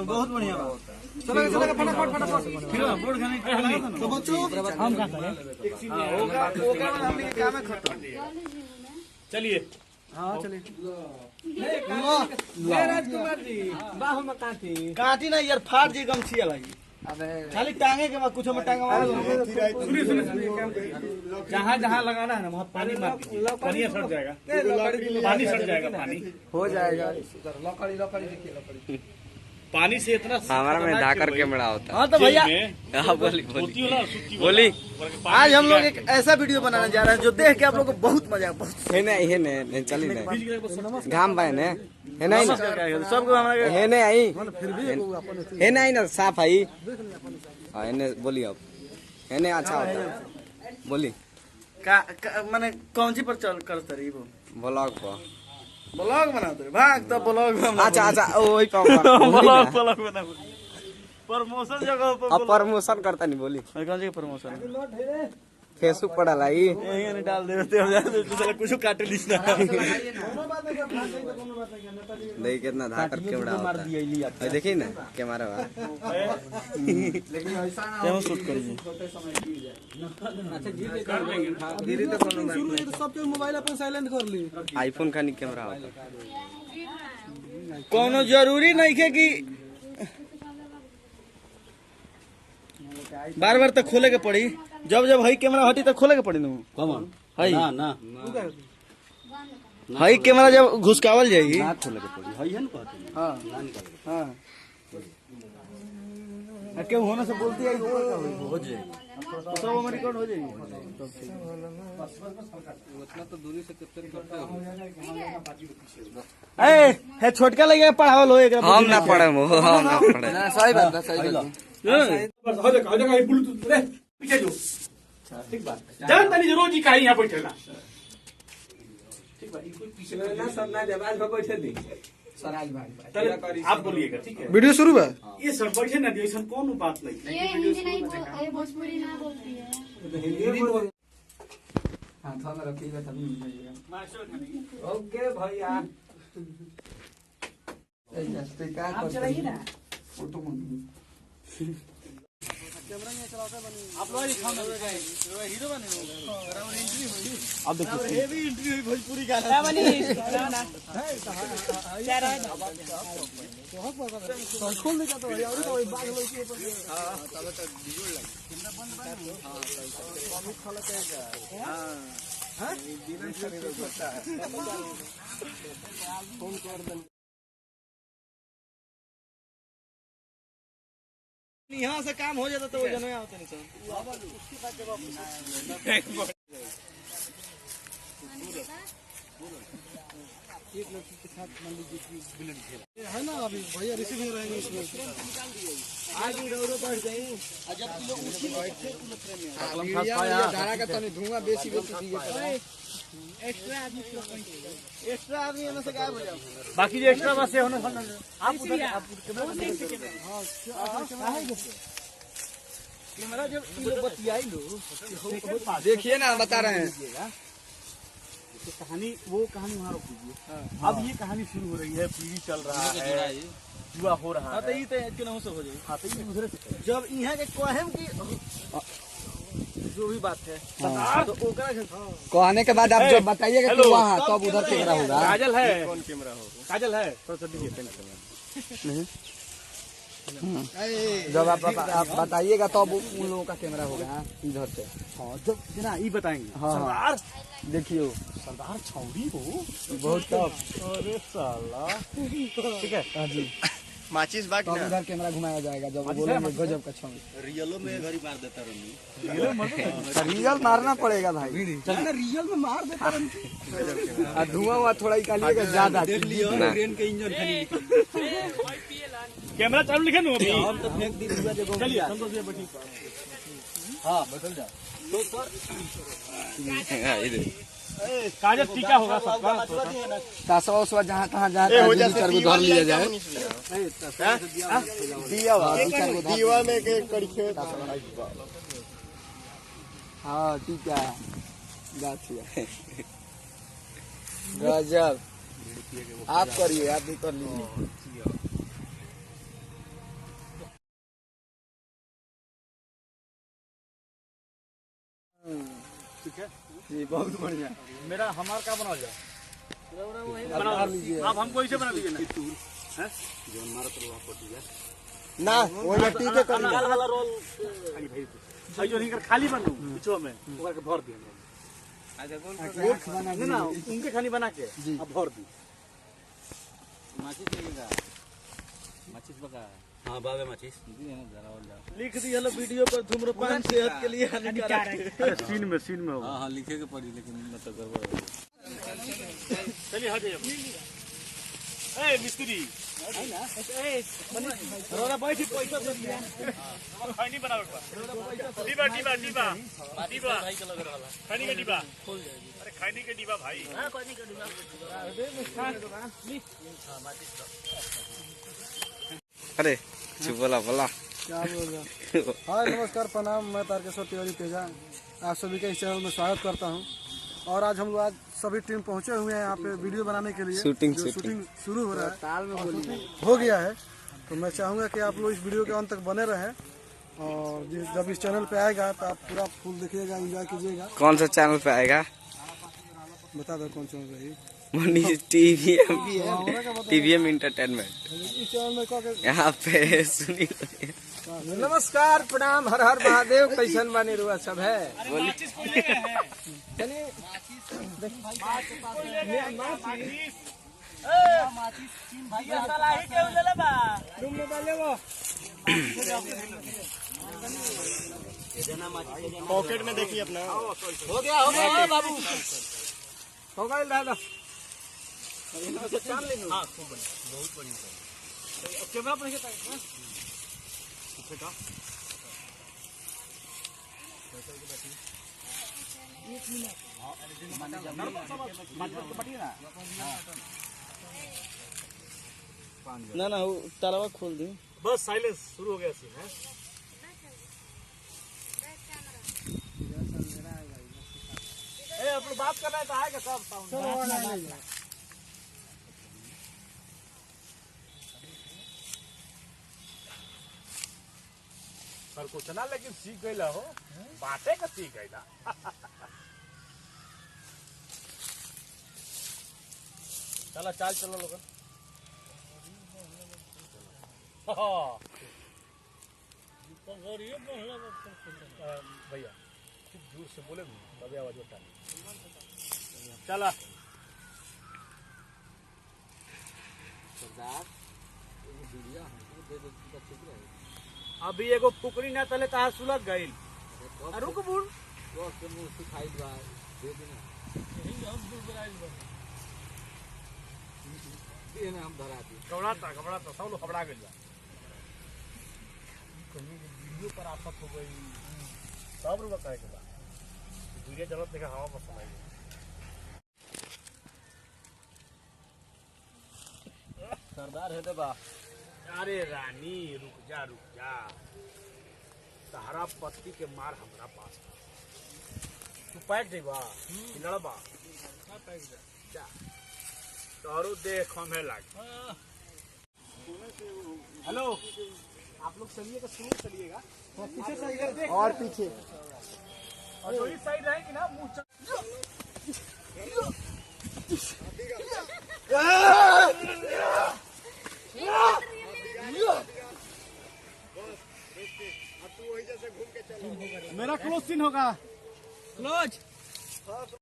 बहुत बढ़िया चलो फटाफट फिर बोर्ड खाने तो बच्चों हम क्या करें हमने काम है खत्म। चलिए हाँ चलिए राजकुमार जी बाहु में काटी ना यार फाट जी गमछी लगी खाली टांगे के बाद कुछ में टांगा जहाँ जहाँ लगाना है ना वहाँ पानी मार दीजिए, पानी सड़ जाएगा, पानी सड़ जाएगा, पानी हो जाएगा। लकड़ी पानी से इतना हमारा में धाकर कैमरा होता है। हाँ तो भैया बोली आज हम लोग एक ऐसा वीडियो बनाने जा रहे हैं जो देख के आप लोग को बहुत मजा बहुत है नहीं चली नहीं घाम पाए ने है नहीं सबको हमारे है नहीं आई है नहीं ना साफ आई हाँ बोली अब है नहीं अच्छा होता बोली मैंने कौन सी पर चल कर रही वो ब्लॉग पर ब्लॉग बनाते भाग तो ब्लॉग अच्छा वही ब्लॉग बना प्रमोशन जगह पर अब प्रमोशन करता नहीं बोली कौन सी प्रमोशन फेसबुक पर डालाई यही डाल दे कुछ काट ली देखिए कितना धाकर कैमरा होता है देखिए ना कैमरा शूट करिए सब मोबाइल अपन साइलेंट कर ली आईफोन का नहीं कैमरा होता कोनो जरूरी नहीं है कि बार बार तक खोले के पड़ी जब हई कैमरा हटी तक खोले के पड़ी ना हई ना हई कैमरा जब घुसकावल जाएगी खोले के पड़ी हई है ना हाँ हाँ क्यों होने से बोलती है हो जाएगी सब हमारी रिकॉर्ड हो जाएगी उतना तो दूरी से कैप्चर करते हो है छोटका लगे पढ़ावल हो हम ना पढ़े हम ना पढ़े सही बात है सही पीछे जो ठीक बात जान तनी रोज ही कहीं यहाँ बैठेला ठीक बात कोई पीछे ना सर ना जवान पर बैठे दी सर आज भाई आप बोलिएगा ठीक है वीडियो शुरू है ये सर बैठे ना ऐसा कौन बात नहीं ये हिंदी नहीं बोलती भोजपुरी ना बोलती है हिंदी बोल हां थोड़ा रखिएगा तब मिल जाएगा ओके भैया आप चलाइए ना फोटो कैमरा में चलाता बनी आप लोग दिखाओ ना हीरो बने हो और एंट्री हुई अब देखो हेवी एंट्री हुई भोजपुरी का क्या बनी ना क्या रहा है बहुत बड़ा तो खोल दे जाता है और तो बाग लोग के हां तब तक बिगड़ लग कैमरा बंद बंद हां कॉमिक खोला जाएगा हां हां दिन शरीर होता है फोन कर दे यहाँ से काम हो जाता तो वो जनवे होते नहीं सर एक लड़की के साथ मान लीजिए कि बुलेट है ना अभी भैया रिसीव हो रहेंगे इसमें आगे रोड बढ़ जाए जब लोग उठी बैठे धारा का तो धुआं बेसी एक्स्ट्रा आदमी में से गायब हो जाओ बाकी जो एक्स्ट्रा बस है होने आप उधर कैमरा जब बतियाई लो देखिए ना बता रहे हैं कहानी वो कहानी वहाँ रोक दीजिए अब ये कहानी शुरू हो रही है टीवी चल रहा है जुआ हो रहा है तो ये तो से हो जाएगी हाँ तो ये दूसरे से जब यहाँ के कहम की जो भी बात है तो कहने के बाद आप जब बताइएगा कि वहाँ तब उधर कैमरा होगा काजल है कौन कैमरा होगा काजल है थोड़ा सा दीजिए जब आप बताइएगा तब उन लोगों का कैमरा होगा इधर से हाँ जब ना ये बताएंगे हाँ सरदार देखियो सरदार छौड़ी हो बहुत टफ अरे साला ठीक है हाँ जी माचिस बात तब उधर कैमरा घुमाया जाएगा जब बोलेंगे गजब का छौड़ी रियलो में घड़ी मार देता रही रियल मारना पड़ेगा भाई रियल में मार देता रही धुआं हुआ थोड़ा निकालिएगा ज्यादा ट्रेन के इंजन खाली कैमरा चालू लिखे ना अभी हम तो फेंक दी चलिए संतोष भैया बैठिए हाँ बदल जा तो सर काजल टीका होगा सबका तासवा जहाँ तहाँ जहाँ धर लिया जाए दीवा में के कड़ी हाँ टीका गाछिया गजब आप करिए आप भी कर लीजिए ठीक है जी बहुत बढ़िया। मेरा हमार का बना जाए बना लीजिए आप हमको इसे बना दीजिए ना वो लट्टी के कर लाल वाला रोल भाई जो निकर खाली बनू पिछो में ओकरा के भर दिए अच्छा ना उनके खाली बना के अब भर दी माचिस लगेगा माचिस बका हां बाबे माचिस लिख दी हेलो वीडियो पर धूम्रपान सेहत के लिए हानिकारक है सीन में होगा हां लिखे के पड़ी लेकिन मतलब गड़बड़ चलिए हट जाइए ए मिस्त्री रोरा बैठी पैसा दे दिया खैनी बनावे डिबा भाई के लग रहला खैनी के डिबा अरे खैनी के डिबा भाई हां खैनी के डिबा अरे चुप बोला क्या बोल रहा हाय नमस्कार प्रणाम, मैं तारकेश्वर तिवारी तेजा आप सभी का इस चैनल में स्वागत करता हूं। और आज हम लोग सभी टीम पहुंचे हुए हैं यहाँ पे वीडियो बनाने के लिए। शूटिंग शुरू हो रहा है, हो गया है। तो मैं चाहूँगा कि आप लोग इस वीडियो के अंत तक बने रहें और जब इस चैनल पे आएगा तो आप पूरा फुल देखिएगा, एंजॉय कीजिएगा। कौन सा चैनल पे आएगा? बता दो कौन सा है। मनीष टीवीएम एंटरटेनमेंट इस चैनल में यहाँ पे सुनील। नमस्कार प्रणाम, हर हर महादेव। कैसन बने रुआ सब है पॉकेट में देखिए अपना हो गया बाबू हो गया दादा। हाँ खूब बढ़िया बहुत बढ़िया कैमरा पर ना तालाबा खोल दी बस साइलेंस शुरू हो गया सीन है। बात करना है तो आएगा सब साउंड सर कुछ ना लेकिन सीख गई हो बातें का सीख गई चलो चाल चलो लोग भैया खूब जोर से बोले तभी आवाज उठा चला अभी एगो पुकरी ना तले तहार सुलग गईल रुक बुढ़ घबराता सब लोग घबरा गई वीडियो पर आफत हो गई सब रुका करे के बाद वीडियो चलत देखा हवा पर सुनाई सरदार है बा। अरे रानी रुक जा सहारा पत्ती के मार हमारा पास तू पैक देबा लड़बा तोरो देख हमें लाग। हेलो आप लोग चलिएगा शुरू चलिएगा पीछे साइड और पीछे और जो इस साइड रहेंगे ना मुंह मेरा क्लोज सीन होगा क्लोज।